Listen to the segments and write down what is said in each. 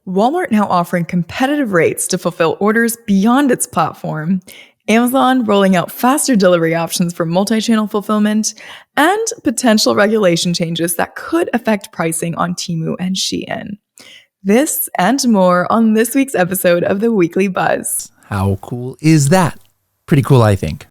Walmart now offering competitive rates to fulfill orders beyond its platform, Amazon rolling out faster delivery options for multi-channel fulfillment, and potential regulation changes that could affect pricing on Temu and Shein. This and more on this week's episode of The Weekly Buzz. How cool is that? Pretty cool, I think.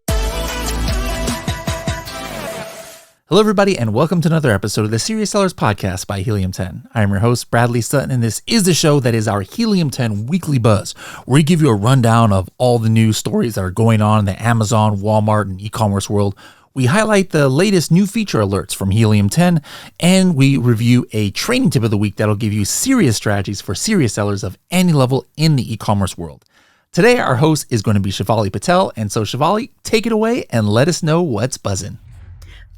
Hello, everybody, and welcome to another episode of the Serious Sellers Podcast by Helium 10. I'm your host, Bradley Sutton, and this is the show that is our Helium 10 Weekly Buzz, where we give you a rundown of all the news stories that are going on in the Amazon, Walmart, and e-commerce world. We highlight the latest new feature alerts from Helium 10, and we review a training tip of the week that'll give you serious strategies for serious sellers of any level in the e-commerce world. Today, our host is going to be Shivali Patel, and so Shivali, take it away and let us know what's buzzing.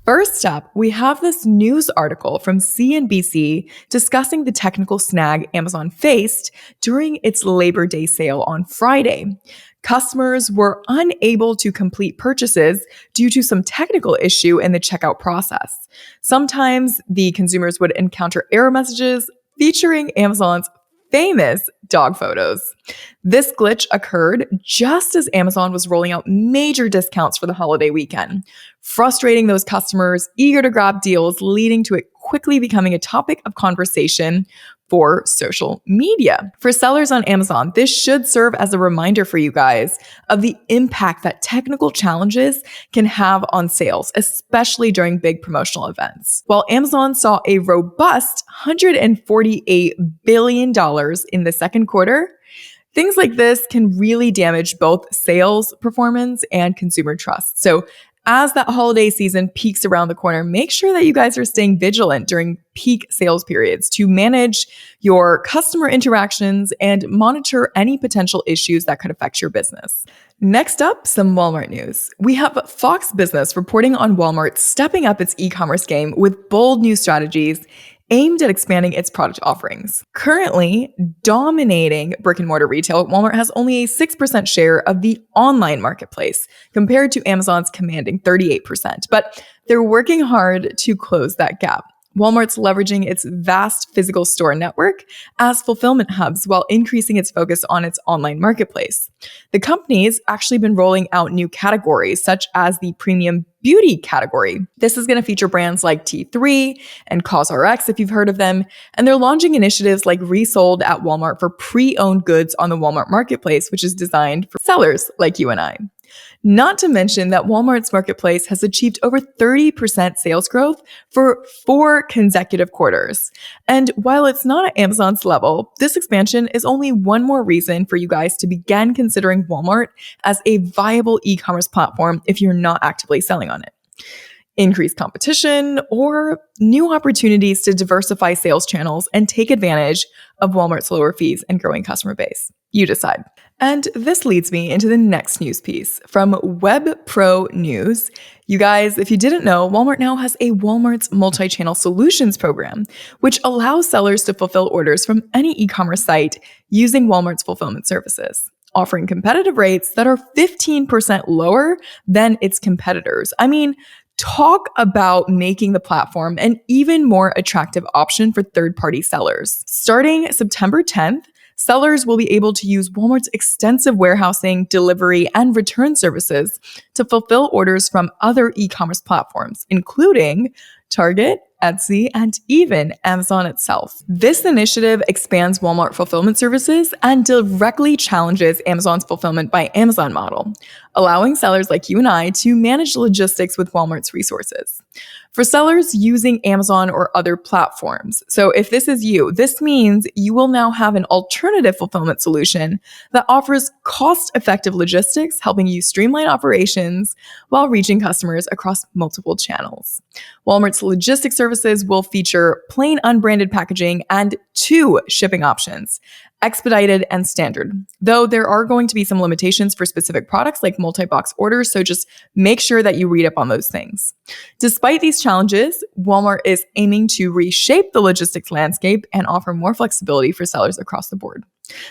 First up, we have this news article from CNBC discussing the technical snag Amazon faced during its Labor Day sale on Friday. Customers were unable to complete purchases due to some technical issue in the checkout process. Sometimes the consumers would encounter error messages featuring Amazon's famous dog photos. This glitch occurred just as Amazon was rolling out major discounts for the holiday weekend, frustrating those customers eager to grab deals, leading to it quickly becoming a topic of conversation for social media. For sellers on Amazon, this should serve as a reminder for you guys of the impact that technical challenges can have on sales, especially during big promotional events. While Amazon saw a robust $148 billion in the second quarter, things like this can really damage both sales performance and consumer trust. So as that holiday season peaks around the corner, make sure that you guys are staying vigilant during peak sales periods to manage your customer interactions and monitor any potential issues that could affect your business. Next up, some Walmart news. We have Fox Business reporting on Walmart stepping up its e-commerce game with bold new strategies aimed at expanding its product offerings. Currently dominating brick and mortar retail, Walmart has only a 6% share of the online marketplace compared to Amazon's commanding 38%, but they're working hard to close that gap. Walmart's leveraging its vast physical store network as fulfillment hubs while increasing its focus on its online marketplace. The company's actually been rolling out new categories, such as the premium beauty category. This is going to feature brands like T3 and COSRX, if you've heard of them, and they're launching initiatives like Resold at Walmart for pre-owned goods on the Walmart marketplace, which is designed for sellers like you and I. Not to mention that Walmart's marketplace has achieved over 30% sales growth for 4 consecutive quarters. And while it's not at Amazon's level, this expansion is only one more reason for you guys to begin considering Walmart as a viable e-commerce platform if you're not actively selling on it. Increased competition, or new opportunities to diversify sales channels and take advantage of Walmart's lower fees and growing customer base. You decide. And this leads me into the next news piece from Web Pro News. You guys, if you didn't know, Walmart now has a Walmart's multi-channel solutions program, which allows sellers to fulfill orders from any e-commerce site using Walmart's fulfillment services, offering competitive rates that are 15% lower than its competitors. I mean, talk about making the platform an even more attractive option for third-party sellers. Starting September 10th, sellers will be able to use Walmart's extensive warehousing, delivery, and return services to fulfill orders from other e-commerce platforms, including Target, Etsy, and even Amazon itself. This initiative expands Walmart fulfillment services and directly challenges Amazon's fulfillment by Amazon model, allowing sellers like you and I to manage logistics with Walmart's resources. For sellers using Amazon or other platforms, so if this is you, this means you will now have an alternative fulfillment solution that offers cost-effective logistics, helping you streamline operations while reaching customers across multiple channels. Walmart's logistics services will feature plain unbranded packaging and 2 shipping options, expedited and standard, though there are going to be some limitations for specific products like multi-box orders, so just make sure that you read up on those things. Despite these challenges, Walmart is aiming to reshape the logistics landscape and offer more flexibility for sellers across the board.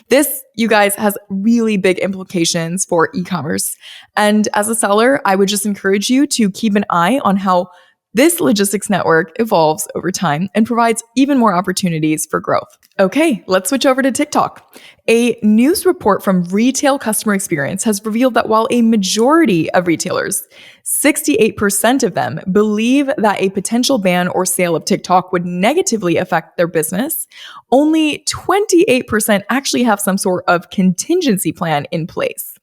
This, you guys, has really big implications for e-commerce. And as a seller, I would just encourage you to keep an eye on how This logistics network evolves over time and provides even more opportunities for growth. Okay, let's switch over to TikTok. A news report from Retail Customer Experience has revealed that while a majority of retailers, 68% of them, believe that a potential ban or sale of TikTok would negatively affect their business, only 28% actually have some sort of contingency plan in place.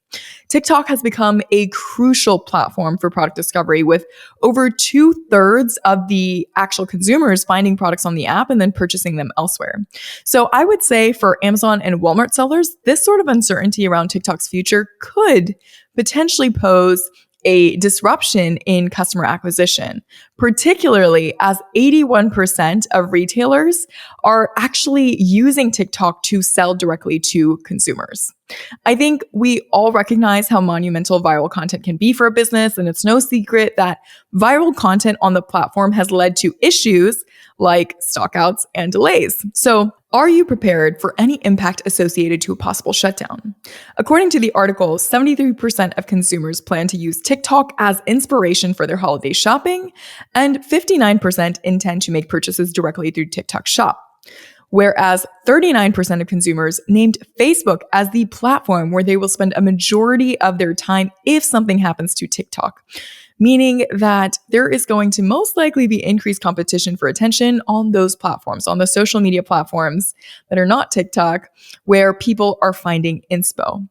TikTok has become a crucial platform for product discovery, with over 2/3 of the actual consumers finding products on the app and then purchasing them elsewhere. So I would say for Amazon and Walmart sellers, this sort of uncertainty around TikTok's future could potentially pose a disruption in customer acquisition, particularly as 81% of retailers are actually using TikTok to sell directly to consumers. I think we all recognize how monumental viral content can be for a business, and it's no secret that viral content on the platform has led to issues like stockouts and delays. So, are you prepared for any impact associated to a possible shutdown? According to the article, 73% of consumers plan to use TikTok as inspiration for their holiday shopping, and 59% intend to make purchases directly through TikTok Shop. Whereas 39% of consumers named Facebook as the platform where they will spend a majority of their time if something happens to TikTok, meaning that there is going to most likely be increased competition for attention on those platforms, on the social media platforms that are not TikTok, where people are finding inspo.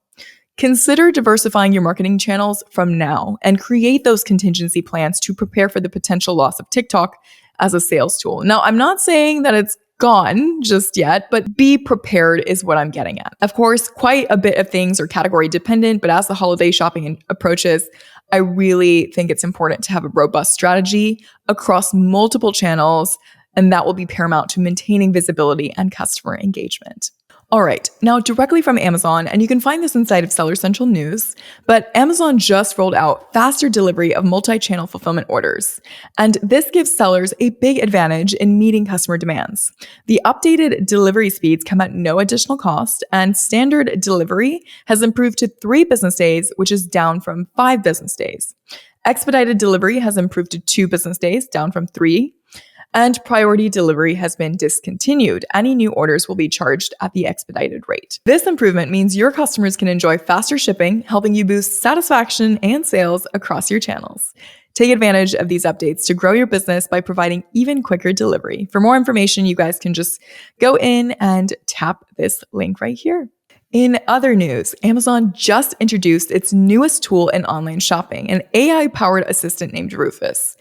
Consider diversifying your marketing channels from now and create those contingency plans to prepare for the potential loss of TikTok as a sales tool. Now, I'm not saying that it's gone just yet, but be prepared is what I'm getting at. Of course, quite a bit of things are category dependent, but as the holiday shopping approaches, I really think it's important to have a robust strategy across multiple channels, and that will be paramount to maintaining visibility and customer engagement. All right, now directly from Amazon, and you can find this inside of Seller Central News, but Amazon just rolled out faster delivery of multi-channel fulfillment orders. And this gives sellers a big advantage in meeting customer demands. The updated delivery speeds come at no additional cost, and standard delivery has improved to 3 business days, which is down from 5 business days. Expedited delivery has improved to 2 business days, down from 3. And priority delivery has been discontinued. Any new orders will be charged at the expedited rate. This improvement means your customers can enjoy faster shipping, helping you boost satisfaction and sales across your channels. Take advantage of these updates to grow your business by providing even quicker delivery. For more information, you guys can just go in and tap this link right here. In other news, Amazon just introduced its newest tool in online shopping, an AI-powered assistant named Rufus.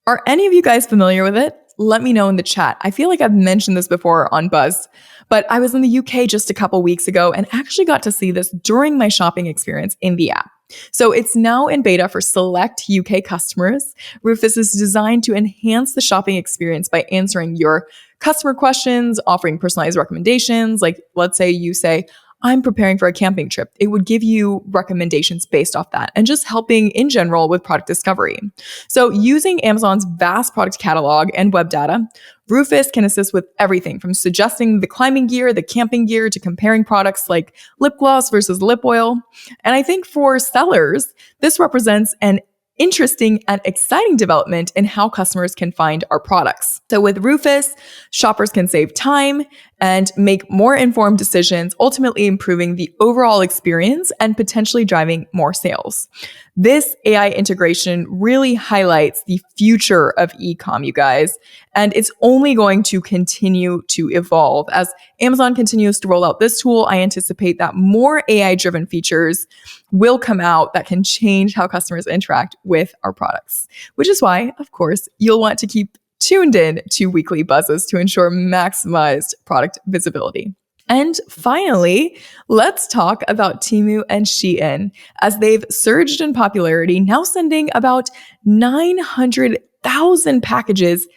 Are any of you guys familiar with it? Let me know in the chat. I feel like I've mentioned this before on Buzz, but I was in the UK just a couple weeks ago and actually got to see this during my shopping experience in the app. So it's now in beta for select UK customers. Rufus is designed to enhance the shopping experience by answering your customer questions, offering personalized recommendations. Like, let's say you say, I'm preparing for a camping trip. It would give you recommendations based off that and just helping in general with product discovery. So using Amazon's vast product catalog and web data, Rufus can assist with everything from suggesting the climbing gear, the camping gear, to comparing products like lip gloss versus lip oil. And I think for sellers, this represents an interesting and exciting development in how customers can find our products. So with Rufus, shoppers can save time and make more informed decisions, ultimately improving the overall experience and potentially driving more sales. This AI integration really highlights the future of e-com, you guys, and it's only going to continue to evolve. As Amazon continues to roll out this tool, I anticipate that more AI-driven features will come out that can change how customers interact with our products, which is why, of course, you'll want to keep tuned in to weekly buzzes to ensure maximized product visibility. And finally, let's talk about Temu and Shein, as they've surged in popularity, now sending about 900,000 packages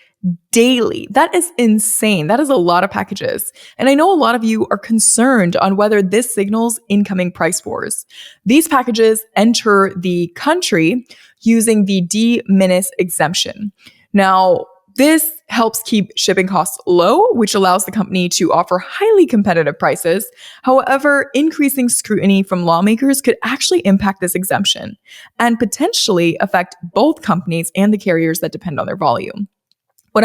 daily. That is insane. That is a lot of packages. And I know a lot of you are concerned on whether this signals incoming price wars. These packages enter the country using the de minimis exemption. Now, This helps keep shipping costs low, which allows the company to offer highly competitive prices. However, increasing scrutiny from lawmakers could actually impact this exemption and potentially affect both companies and the carriers that depend on their volume. What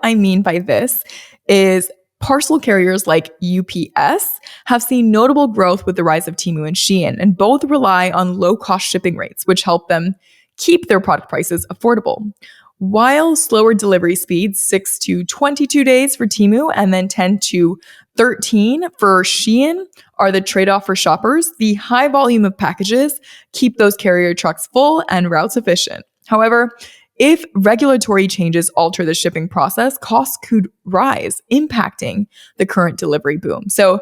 I mean by this is parcel carriers like UPS have seen notable growth with the rise of Temu and Shein, and both rely on low-cost shipping rates, which help them keep their product prices affordable. While slower delivery speeds, 6 to 22 days for Temu and then 10 to 13 for Shein, are the trade-off for shoppers, the high volume of packages keep those carrier trucks full and routes efficient. However, if regulatory changes alter the shipping process, costs could rise, impacting the current delivery boom. So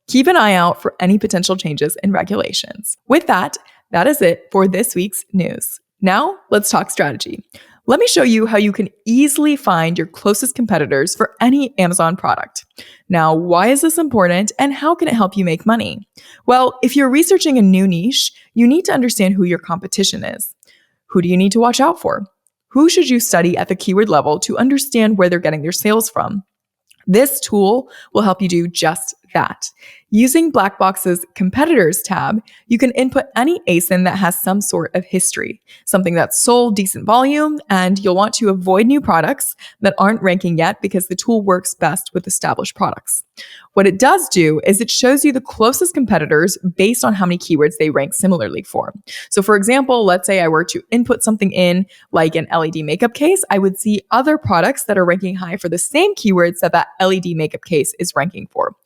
keep an eye out for any potential changes in regulations. With that, that is it for this week's news. Now, let's talk strategy. Let me show you how you can easily find your closest competitors for any Amazon product. Now, why is this important and how can it help you make money? Well, if you're researching a new niche, you need to understand who your competition is. Who do you need to watch out for? Who should you study at the keyword level to understand where they're getting their sales from? This tool will help you do just that. Using Blackbox's Competitors tab, you can input any ASIN that has some sort of history, something that's sold decent volume, and you'll want to avoid new products that aren't ranking yet because the tool works best with established products. What it does do is it shows you the closest competitors based on how many keywords they rank similarly for. So for example, let's say I were to input something in like an LED makeup case, I would see other products that are ranking high for the same keywords that that LED makeup case is ranking for,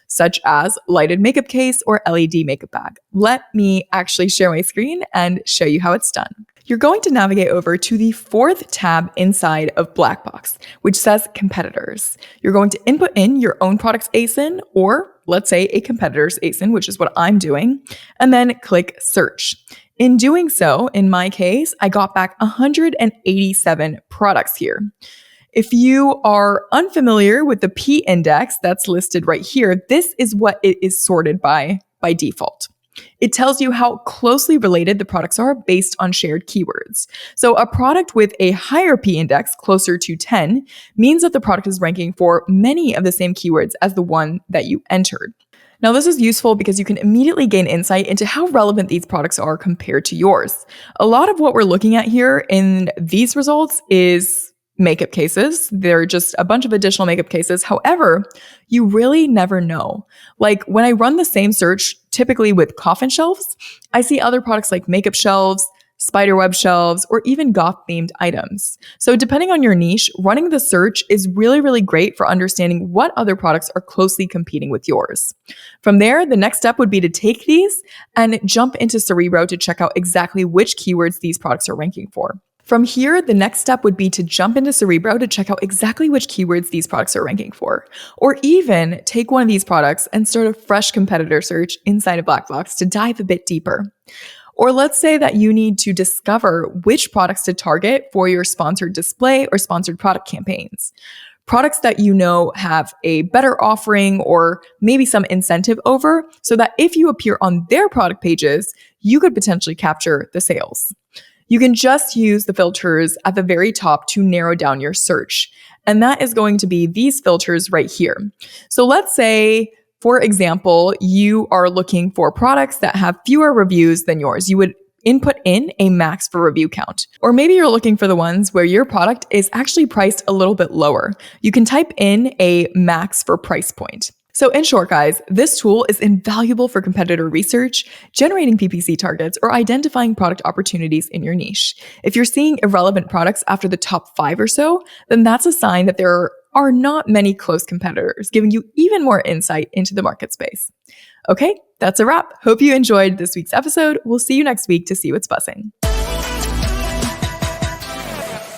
such as lighted makeup case or LED makeup bag. Let me actually share my screen and show you how it's done. You're going to navigate over to the fourth tab inside of Blackbox, which says Competitors. You're going to input in your own product's ASIN, or let's say a competitor's ASIN, which is what I'm doing, and then click Search. In doing so, in my case, I got back 187 products here. If you are unfamiliar with the P index that's listed right here, this is what it is sorted by default. It tells you how closely related the products are based on shared keywords. So a product with a higher P index, closer to 10, means that the product is ranking for many of the same keywords as the one that you entered. Now, this is useful because you can immediately gain insight into how relevant these products are compared to yours. A lot of what we're looking at here in these results is makeup cases. They're just a bunch of additional makeup cases. However, you really never know. Like when I run the same search, typically with coffin shelves, I see other products like makeup shelves, spiderweb shelves, or even goth-themed items. So depending on your niche, running the search is really, really great for understanding what other products are closely competing with yours. From there, the next step would be to take these and jump into Cerebro to check out exactly which keywords these products are ranking for. From here, the next step would be to jump into Cerebro to check out exactly which keywords these products are ranking for, or even take one of these products and start a fresh competitor search inside of Blackbox to dive a bit deeper. Or let's say that you need to discover which products to target for your sponsored display or sponsored product campaigns. Products that you know have a better offering or maybe some incentive over, so that if you appear on their product pages, you could potentially capture the sales. You can just use the filters at the very top to narrow down your search. And that is going to be these filters right here. So let's say, for example, you are looking for products that have fewer reviews than yours. You would input in a max for review count. Or maybe you're looking for the ones where your product is actually priced a little bit lower. You can type in a max for price point. So in short, guys, this tool is invaluable for competitor research, generating PPC targets, or identifying product opportunities in your niche. If you're seeing irrelevant products after the top 5 or so, then that's a sign that there are not many close competitors, giving you even more insight into the market space. Okay, that's a wrap. Hope you enjoyed this week's episode. We'll see you next week to see what's buzzing.